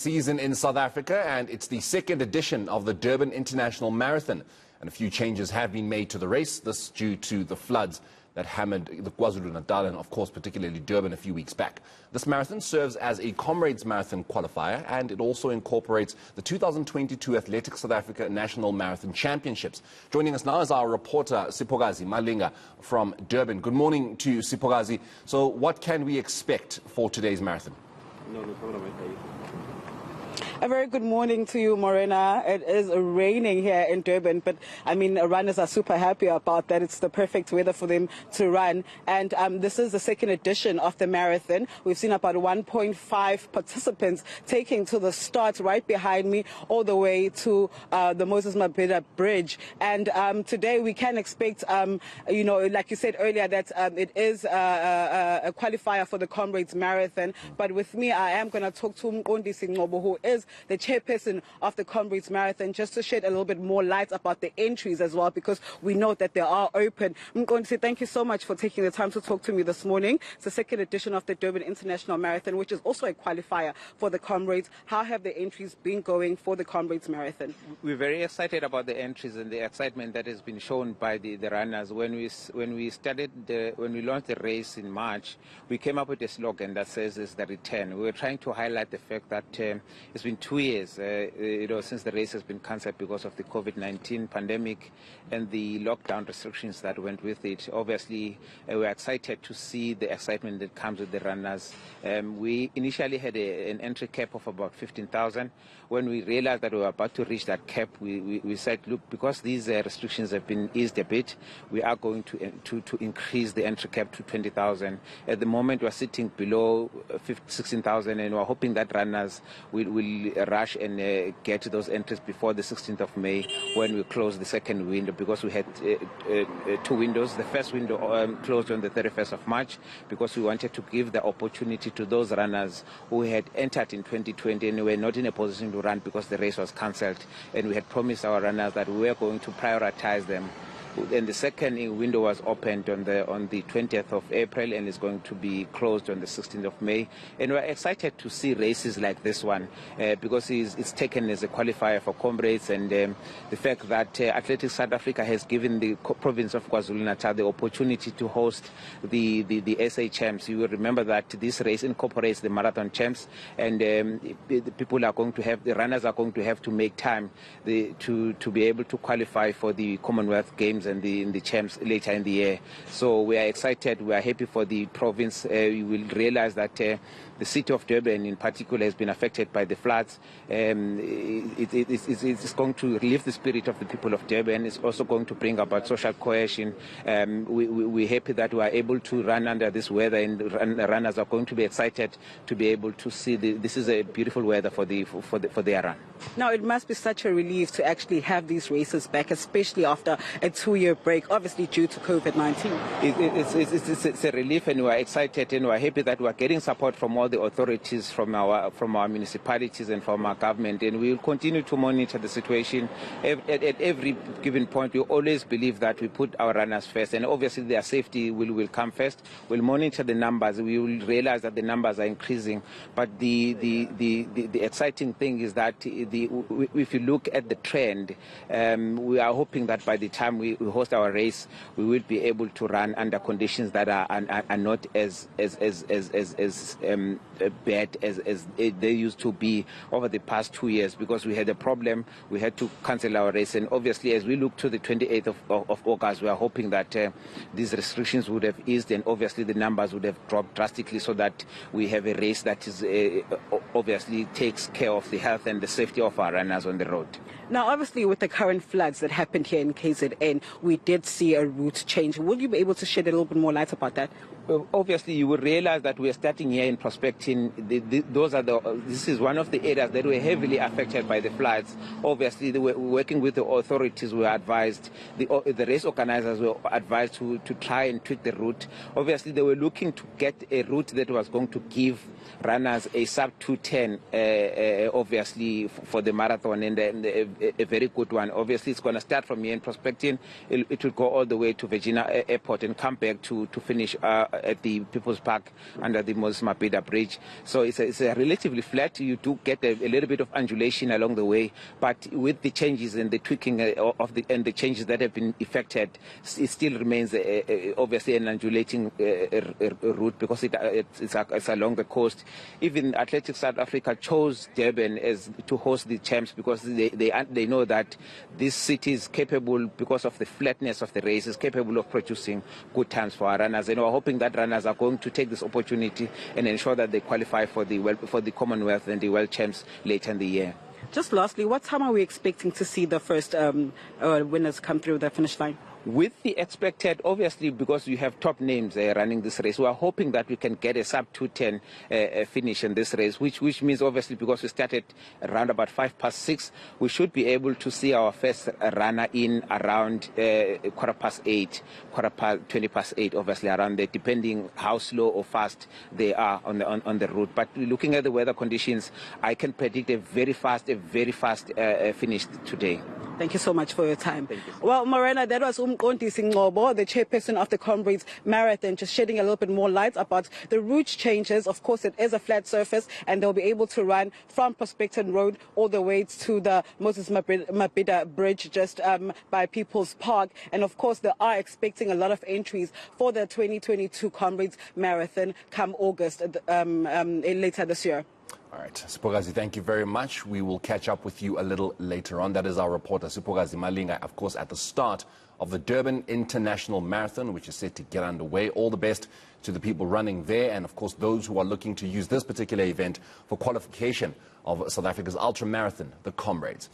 Season in South Africa, and it's the second edition of the Durban International Marathon. And a few changes have been made to the race, this due to the floods that hammered the KwaZulu-Natal and, of course, particularly Durban a few weeks back. This marathon serves as a Comrades Marathon qualifier, and it also incorporates the 2022 Athletics South Africa National Marathon Championships. Joining us now is our reporter, Siphokazi Malinga from Durban. Good morning to you, Siphokazi. So what can we expect for today's marathon? No problem. A very good morning to you, Morena. It is raining here in Durban, but I mean, runners are super happy about that. It's the perfect weather for them to run. And this is the second edition of the marathon. We've seen about 1.5 participants taking to the start right behind me, all the way to the Moses Mabhida Bridge. And today we can expect, you know, like you said earlier, that it is a qualifier for the Comrades Marathon. But with me, I am going to talk to Mqondisi Ngcobo, who is the chairperson of the Comrades Marathon, just to shed a little bit more light about the entries as well, because we know that they are open. Mqondisi, thank you so much for taking the time to talk to me this morning. It's the second edition of the Durban International Marathon, which is also a qualifier for the Comrades. How have the entries been going for the Comrades Marathon? We're very excited about the entries and the excitement that has been shown by the runners. When we launched the race in March, we came up with a slogan that says it's the return. We were trying to highlight the fact that it's been 2 years, you know, since the race has been cancelled because of the COVID-19 pandemic and the lockdown restrictions that went with it. Obviously, we're excited to see the excitement that comes with the runners. We initially had an entry cap of about 15,000. When we realized that we were about to reach that cap, we said, look, because these restrictions have been eased a bit, we are going to increase the entry cap to 20,000. At the moment, we're sitting below 16,000, and we're hoping that runners will rush and get those entries before the 16th of May, when we close the second window, because we had two windows. The first window closed on the 31st of March because we wanted to give the opportunity to those runners who had entered in 2020 and were not in a position to run because the race was cancelled, and we had promised our runners that we were going to prioritize them. And the second window was opened on the 20th of April and is going to be closed on the 16th of May. And we're excited to see races like this one because it's taken as a qualifier for Comrades, and the fact that Athletics South Africa has given the province of KwaZulu-Natal the opportunity to host the SA Champs. You will remember that this race incorporates the Marathon Champs, and the runners are going to have to make time to be able to qualify for the Commonwealth Games and the champs later in the year. So we are excited, we are happy for the province. You will realize that the city of Durban in particular has been affected by the floods. It's going to relieve the spirit of the people of Durban. It's also going to bring about social cohesion. We're happy that we are able to run under this weather, and runners are going to be excited to be able to see this is a beautiful weather for their run. Now, it must be such a relief to actually have these races back, especially after a 2-year break, obviously due to COVID-19. It's a relief, and we're excited, and we're happy that we're getting support from all the authorities, from our municipalities and from our government, and we will continue to monitor the situation. At every given point, we always believe that we put our runners first, and obviously their safety will come first. We'll monitor the numbers. We will realize that the numbers are increasing, but the exciting thing is that if you look at the trend, we are hoping that by the time we host our race, we will be able to run under conditions that are not as bad as they used to be over the past 2 years, because we had a problem. We had to cancel our race, and obviously as we look to the 28th of August, we are hoping that these restrictions would have eased, and obviously the numbers would have dropped drastically, so that we have a race that is obviously takes care of the health and the safety of our runners on the road. Now, obviously, with the current floods that happened here in KZN, we did see a route change. Will you be able to shed a little bit more light about that? Well, obviously, you will realize that we are starting here in Prospecting. This is one of the areas that were heavily affected by the floods. Obviously, they were working with the authorities. We were advised, the race organizers were advised to try and tweak the route. Obviously, they were looking to get a route that was going to give runners a sub 210, obviously, for the marathon, and a very good one. Obviously, it's going to start from here in Prospecting. It will go all the way to Virginia Airport and come back to finish at the People's Park under the Moses Mabhida Bridge. So it's a relatively flat. You do get a little bit of undulation along the way, but with the changes and the tweaking and the changes that have been effected, it still remains obviously an undulating route because it's along the coast. Even Athletics South Africa chose Durban as to host the champs because they know that this city is capable, because of the flatness of the race, is capable of producing good times for our runners. And we're hoping that runners are going to take this opportunity and ensure that they qualify for the Commonwealth and the World Champs later in the year. Just lastly, what time are we expecting to see the first winners come through the finish line? With the expected, obviously, because you have top names running this race, we are hoping that we can get a sub 2:10 finish in this race, which means obviously because we started around about 6:05, we should be able to see our first runner in around 8:15, 8:20, obviously around there, depending how slow or fast they are on the route. But looking at the weather conditions, I can predict a very fast finish today. Thank you so much for your time. Thank you. Well, Morena, that was Mqondisi Ngcobo, the chairperson of the Comrades Marathon, just shedding a little bit more light about the route changes. Of course, it is a flat surface, and they'll be able to run from Prospecting Road all the way to the Moses Mabhida Bridge, just by People's Park. And of course, they are expecting a lot of entries for the 2022 Comrades Marathon come August later this year. All right, Siphokazi, thank you very much. We will catch up with you a little later on. That is our reporter, Siphokazi Malinga, of course, at the start of the Durban International Marathon, which is set to get underway. All the best to the people running there, and of course those who are looking to use this particular event for qualification of South Africa's ultra marathon, the Comrades.